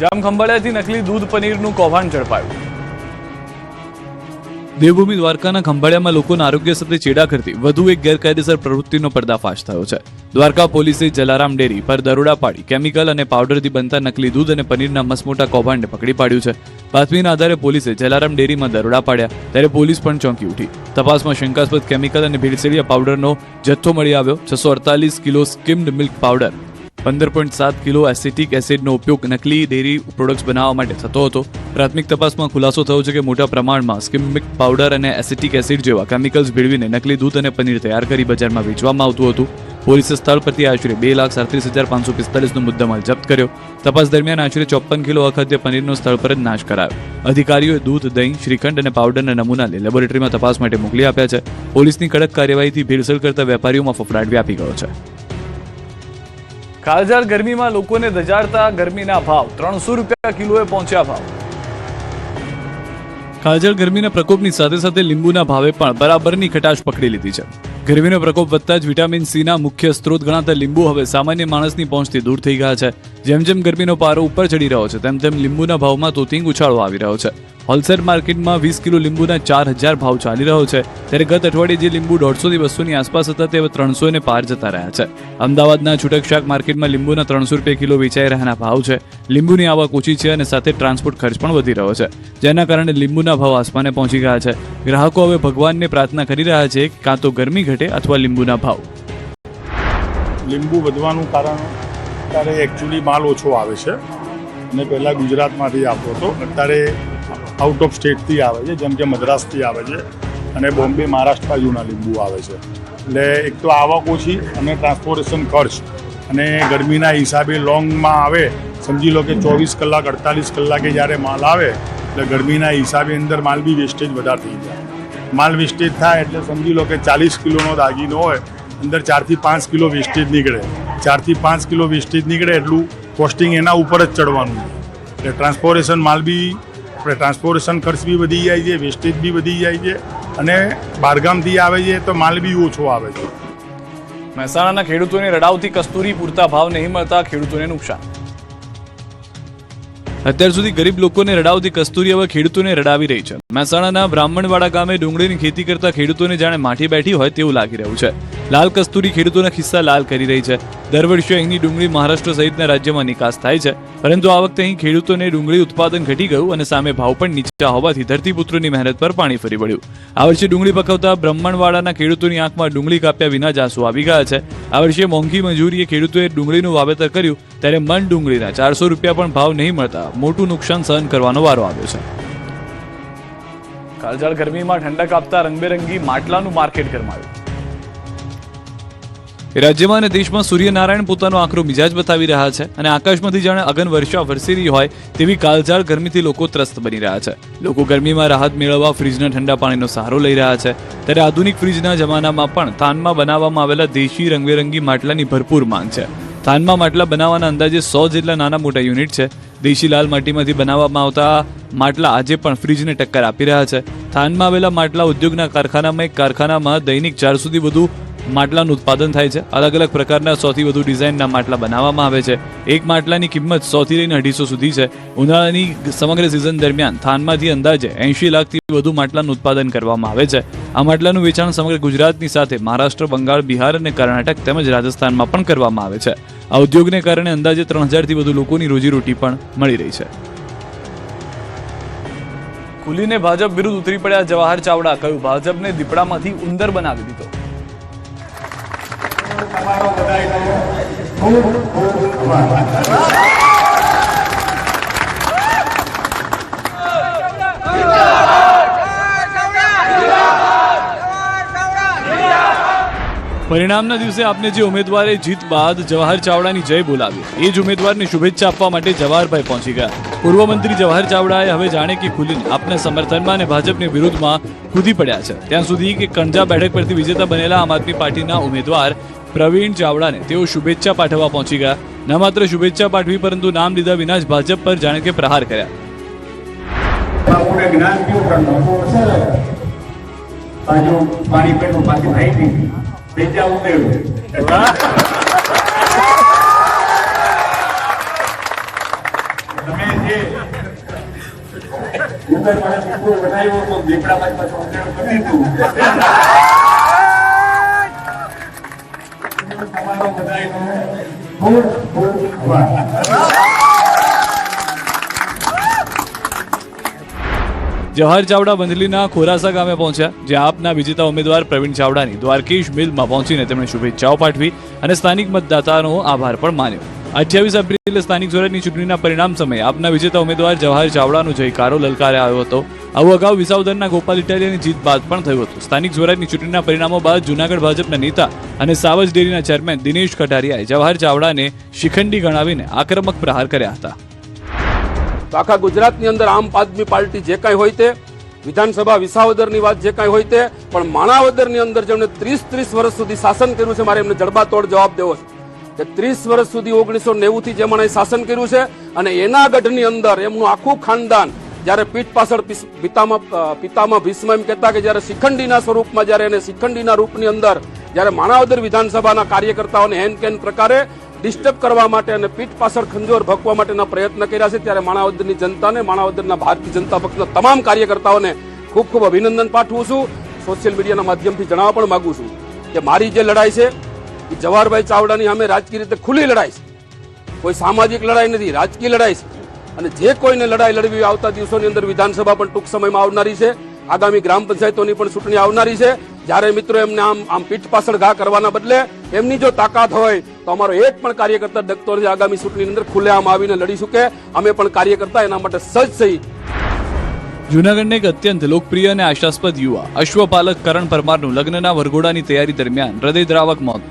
જામખંભાળિયાથી નકલી દૂધ પનીરનું કૌભાંડ ઝડપાયું। દેવભૂમિ દ્વારકાના ખંભાળિયામાં લોકોના આરોગ્ય સાથે ચેડા કરતી વધુ એક ગેરકાયદેસર પ્રવૃત્તિનો પર્દાફાશ થયો છે। દ્વારકા પોલીસે જલારામ ડેરી પર દરોડા પાડી કેમિકલ અને પાવડરથી બનતા નકલી દૂધ અને પનીરના મસમોટા કૌભાંડને પકડી પાડ્યું છે। બાતમીના આધારે પોલીસે જલારામ ડેરીમાં દરોડા પાડ્યા ત્યારે પોલીસ પણ ચોંકી ઉઠી। તપાસમાં શંકાસ્પદ કેમિકલ અને ભેળસેળિયા પાવડરનો જથ્થો મળી આવ્યો। 648 kilo skimmed milk powder, 15.7 kilo acetic એસિડનો ઉપયોગ નકલી ડેરી પ્રોડક્ટ્સ બનાવવા માટે થતો હતો। પ્રાથમિક તપાસમાં ખુલાસો થયો છે કે મોટા પ્રમાણમાં સ્કિમ મિલ્ક પાવડર અને એસિટિક એસિડ જેવા કેમિકલ્સ ભેળવીને નકલી દૂધ અને પનીર તૈયાર કરી બજારમાં વેચવામાં આવતું હતું। પોલીસે સ્થળ પરથી આશરે 2,37,545નો મુદ્દામાલ જપ્ત કર્યો। તપાસ દરમિયાન આશરે 54 કિલો અખાદ્ય પનીરનો સ્થળ પર જ નાશ કરાયો। અધિકારીઓએ દૂધ, દહીં, શ્રીખંડ અને પાવડરના નમૂના લઈ લેબોરેટરીમાં તપાસ માટે મોકલી આપ્યા છે। પોલીસની કડક કાર્યવાહીથી ભેળસેળ કરતા વેપારીઓમાં ફફડાટ વ્યાપી ગયો છે। કાળઝાળ ગરમીમાં લોકોને દજાડતા ગરમીના ભાવ, 300 રૂપિયા કિલોએ પહોંચ્યા ભાવ। કાળઝાળ ગરમીના પ્રકોપની સાથે સાથે લીંબુના ભાવે પણ બરાબરની ખટાશ પકડી લીધી છે। ગરમીનો પ્રકોપ વધતા જ વિટામિન સીના મુખ્ય સ્ત્રોત ગણાતા લીંબુ હવે સામાન્ય માણસની પહોંચથી દૂર થઈ ગયા છે। જેમ જેમ ગરમીનો પારો ઉપર ચડી રહ્યો છે તેમ તેમ લીંબુના ભાવમાં તોતિંગ ઉછાળો આવી રહ્યો છે। હોલસેલ માર્કેટમાં 20 કિલો લીંબુના 4,000 ભાવ ચાલી રહ્યો છે ત્યારે ગત અઠવાડિયે જે લીંબુ 150 થી 200ની આસપાસ હતા તે હવે 300 ને પાર જતા રહ્યા છે। અમદાવાદના છૂટક શાક માર્કેટમાં લીંબુના 300 રૂપિયા કિલો વેચાઈ રહ્યાના ભાવ છે। લીંબુની આવક ઓછી છે અને સાથે ટ્રાન્સપોર્ટ ખર્ચ પણ વધી રહ્યો છે, જેના કારણે લીંબુના ભાવ આસમાને પહોંચી ગયા છે। ગ્રાહકો હવે ભગવાનને પ્રાર્થના કરી રહ્યા છે કે કાં તો ગરમી ઘટે અથવા લીંબુના ભાવ। લીંબુ વધવાનું કારણ અત્યારે એકચ્યુઅલી માલ ઓછો આવે છે અને પહેલાં ગુજરાતમાંથી આવતો હતો, અત્યારે આઉટ ઓફ સ્ટેટથી આવે છે, જેમ કે મદ્રાસથી આવે છે અને બોમ્બે, મહારાષ્ટ્ર બાજુના લીંબુ આવે છે। એટલે એક તો આવક ઓછી અને ટ્રાન્સપોર્ટેશન ખર્ચ અને ગરમીના હિસાબે લોંગમાં આવે, સમજી લો કે 24 કલાક 48 કલાકે જ્યારે માલ આવે એટલે ગરમીના હિસાબે અંદર માલ બી વેસ્ટેજ વધારે થઈ જાય। માલ વેસ્ટેજ થાય એટલે સમજી લો કે 40 કિલોનો દાગીનો હોય, અંદર 4 થી 5 કિલો વેસ્ટેજ નીકળે। 4 થી 5 કિલો વેસ્ટેજ નીકળે એટલું કોસ્ટિંગ એના ઉપર જ ચડવાનું છે। એટલે ટ્રાન્સપોર્ટેશન માલ બી ટ્રાન્સપોર્ટેશન ખર્ચ બી વધી જાય છે, વેસ્ટેજ બી વધી જાય છે અને બહારગામથી આવે છે તો માલ બી ઓછો આવે છે। મહેસાણાના ખેડૂતોને રડાવતી કસ્તુરી પૂરતા ભાવ નહીં મળતા ખેડૂતોને નુકસાન। અત્યાર સુધી ગરીબ લોકોને રડાવતી કસ્તુરી હવે ખેડૂતોને રડાવી રહી છે। મહેસાણાના બ્રાહ્મણવાડા ગામે ડુંગળીની ખેતી કરતા ખેડૂતોને જાણે માઠી બેઠી હોય તેવું લાગી રહ્યું છે। લાલ કસ્તુરી ખેડૂતોના ખિસ્સા લાલ કરી રહી છે। દર વર્ષે અહીંની ડુંગળી મહારાષ્ટ્ર સહિતના રાજ્યમાં નિકાસ થાય છે, પરંતુ આ વખતે અહીં ખેડૂતોને ડુંગળી ઉત્પાદન ઘટી ગયું અને સામે ભાવ પણ નીચા હોવાથી ધરતીપુત્રોની મહેનત પર પાણી ફરી વળ્યું। આ વર્ષે ડુંગળી પકવતા બ્રાહ્મણવાડાના ખેડૂતોની આંખમાં ડુંગળી કાપ્યા વિના જ આંસુ આવી ગયા છે। આ વર્ષે મોંઘી મજૂરીએ ખેડૂતોએ ડુંગળીનું વાવેતર કર્યું ત્યારે મણ ડુંગળીના 400 રૂપિયા પણ ભાવ નહીં મળતા મોટું નુકસાન સહન કરવાનો વારો આવ્યો છે। કાળઝાળ ગરમીમાં ઠંડક આપતા રંગબેરંગી માટલાનું માર્કેટ ગરમાયું। રાજ્યમાં અને દેશમાં સૂર્યનારાયણ પોતાનો આકરો મિજાજ બતાવી રહ્યા છે અને આકાશમાંથી જાણે અગન વર્ષા વરસી રહી હોય તેવી કાળઝાળ ગરમીથી લોકો ત્રસ્ત બની રહ્યા છે। લોકો ગરમીમાં રાહત મેળવવા ફ્રીજના ઠંડા પાણીનો સહારો લઈ રહ્યા છે ત્યારે આધુનિક ફ્રીજના જમાનામાં પણ થાનમાં બનાવવામાં આવેલા દેશી રંગબેરંગી માટલાની ભરપૂર માંગ છે। થાનમાં માટલા બનાવવાના અંદાજે 100 જેટલા નાના મોટા યુનિટ છે। દેશી લાલ માટીમાંથી બનાવવામાં આવતા માટલા આજે પણ ફ્રીજને ટક્કર આપી રહ્યા છે। થાનમાં આવેલા માટલા ઉદ્યોગના કારખાનામાં એક કારખાનામાં દૈનિક 400 થી વધુ માટલાનું ઉત્પાદન થાય છે। અલગ અલગ પ્રકારના 100 થી વધુ ડિઝાઇનના માટલા બનાવવામાં આવે છે। એક માટલાની કિંમત 100 થી લઈને 250 સુધી છે। ઉનાળાની સમગ્ર સિઝન દરમિયાન થાનમાંથી અંદાજે 80 લાખથી વધુ માટલાનું ઉત્પાદન કરવામાં આવે છે। આ માટલાનું વેચાણ સમગ્ર ગુજરાતની સાથે મહારાષ્ટ્ર, બંગાળ, બિહાર અને કર્ણાટક તેમજ રાજસ્થાનમાં પણ કરવામાં આવે છે। આ ઉદ્યોગને કારણે અંદાજે 3000 થી વધુ લોકોની રોજીરોટી પણ મળી રહી છે। ખુલીને ભાજપ વિરુદ્ધ ઉતરી પડ્યા જવાહર ચાવડા, કહ્યું ભાજપને દીપડામાંથી ઉંદર બનાવી દીધો। પરિણામના દિવસે આપને જે ઉમેદવારે જીત બાદ જવાહર ચાવડાની જય બોલાવી એ જ ઉમેદવારને શુભેચ્છા આપવા માટે જવાહરભાઈ પહોંચી ગયા। પૂર્વ મંત્રી જવાહર ચાવડાએ હવે જાણે કે ખુલીને આપના સમર્થનમાં અને ભાજપની વિરુદ્ધમાં કૂદી પડ્યા છે। ત્યાં સુધી કે કણજા બેઠક પરથી વિજેતા બનેલા આમ આદમી પાર્ટીના ઉમેદવાર પ્રવીણ ચાવડાને તેઓ શુભેચ્છા પાઠવવા પહોંચી ગયા। ન માત્ર શુભેચ્છા પાઠવી પરંતુ નામ લીધા વિના જ ભાજપ પર જાણે કે પ્રહાર કર્યા। જવાહર ચાવડા બંધલીના ખોરાસા ગામે પહોંચ્યા, જ્યાં આપના વિજેતા ઉમેદવાર પ્રવીણ ચાવડાની દ્વારકેશ મિલમાં પહોંચીને તેમણે શુભેચ્છાઓ પાઠવી અને સ્થાનિક મતદાતાનો આભાર પણ માન્યો. 28 એપ્રિલે સ્થાનિક સ્વરાજની ચૂંટણીના પરિણામ સમયે આપના વિજેતા ઉમેદવાર જવાહર ચાવડાનો જયકારો લલકારે આવ્યો હતો. આવું અગાઉ વિસાવદરના ગોપાલ ઇટાલિયાની જીત બાદ પણ થયું હતું. સ્થાનિક સ્વરાજની ચૂંટણીના પરિણામો બાદ જૂનાગઢ ભાજપના નેતા અને સાવજ ડેરીના ચેરમેન દિનેશ કટારિયાએ જવાહર ચાવડાને શિખંડી ગણાવીને આક્રમક પ્રહાર કર્યા હતા. તો આખા ગુજરાતની અંદર આમ આદમી પાર્ટી જે કાંઈ હોય તે, વિધાનસભા વિસાવદરની વાત જે કાંઈ હોય તે, પણ માણાવદરની અંદર જેમણે 30 વર્ષ સુધી શાસન કર્યું છે, મારે એમને જડબાતોડ જવાબ દેવો છે કે 30 વર્ષ સુધી 1990 થી જે માણે શાસન કર્યું છે અને એના ગઢની અંદર એમનું આખું ખાનદાન જ્યારે પીઠ પાછળ પિતામાં ભીષ્મ એમ કહેતા કે જ્યારે શિખંડીના સ્વરૂપમાં જ્યારે એને શિખંડીના રૂપની અંદર જ્યારે માણાવદર વિધાનસભાના કાર્યકર્તાઓને હેન કેન પ્રકારે ડિસ્ટર્બ કરવા માટે અને પીઠ પાછળ ખંજોર ભકવા માટેના પ્રયત્ન કર્યા છે, ત્યારે માણાવદરની જનતાને, માણાવદરના ભારતીય જનતા પક્ષના તમામ કાર્યકર્તાઓને ખૂબ ખૂબ અભિનંદન પાઠવું છું. સોશિયલ મીડિયાના માધ્યમથી જણાવવા પણ માંગુ છું કે મારી જે લડાઈ છે એ જવાહરભાઈ ચાવડાની સામે રાજકીય રીતે ખુલ્લી લડાઈ છે, કોઈ સામાજિક લડાઈ નથી, રાજકીય લડાઈ છે. અને જે કોઈને લડાઈ લડવી આવતા દિવસોની અંદર વિધાનસભા પણ ટૂંક સમયમાં આવનારી છે, આગામી ગ્રામ પંચાયતોની પણ ચૂંટણી આવનારી છે. જ્યારે મિત્રો એમને આમ પીઠ પાછળ ઘા કરવાના બદલે એમની જો તાકાત હોય તો અમારો એક પણ કાર્યકર્તા ડગતો નથી. આગામી ચૂંટણીની અંદર ખુલ્લેઆમ આવીને લડી શકે, અમે પણ કાર્યકર્તા એના માટે સજ્જ થઈ. જૂનાગઢના એક અત્યંત લોકપ્રિય અને આશાસ્પદ યુવા અશ્વપાલક કરણ પરમારનું લગ્નના વરઘોડાની તૈયારી દરમિયાન હૃદયદ્રાવક મોત